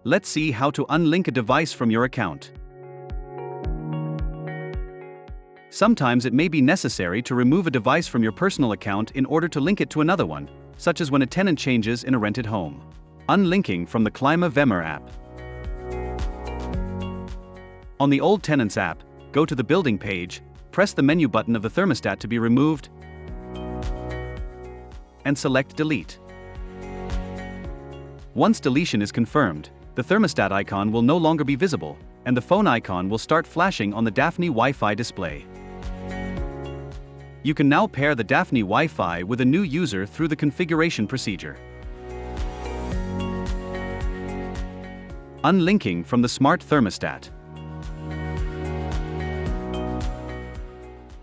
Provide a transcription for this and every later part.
Let's see how to unlink a device from your account. Sometimes it may be necessary to remove a device from your personal account in order to link it to another one, such as when a tenant changes in a rented home. Unlinking from the Klima-Vemmer app. On the Old Tenants app, go to the building page, press the menu button of the thermostat to be removed, and select Delete. Once deletion is confirmed, the thermostat icon will no longer be visible, and the phone icon will start flashing on the Daphne Wi-Fi display. You can now pair the Daphne Wi-Fi with a new user through the configuration procedure. Unlinking from the smart thermostat.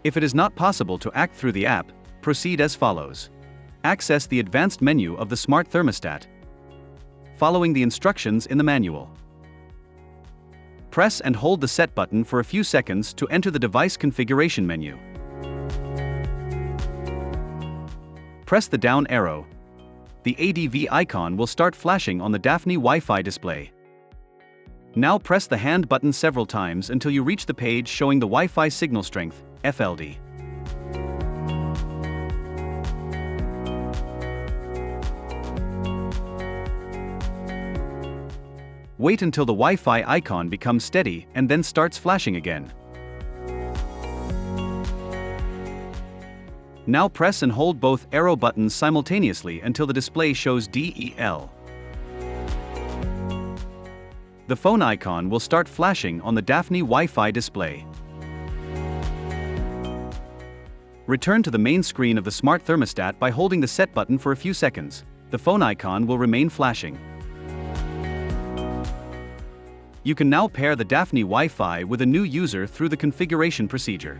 If it is not possible to act through the app, proceed as follows. Access the advanced menu of the smart thermostat, following the instructions in the manual. Press and hold the Set button for a few seconds to enter the device configuration menu. Press the down arrow. The ADV icon will start flashing on the Daphne Wi-Fi display. Now press the hand button several times until you reach the page showing the Wi-Fi signal strength, FLD. Wait until the Wi-Fi icon becomes steady and then starts flashing again. Now press and hold both arrow buttons simultaneously until the display shows DEL. The phone icon will start flashing on the Daphne Wi-Fi display. Return to the main screen of the smart thermostat by holding the Set button for a few seconds. The phone icon will remain flashing. You can now pair the Daphne Wi-Fi with a new user through the configuration procedure.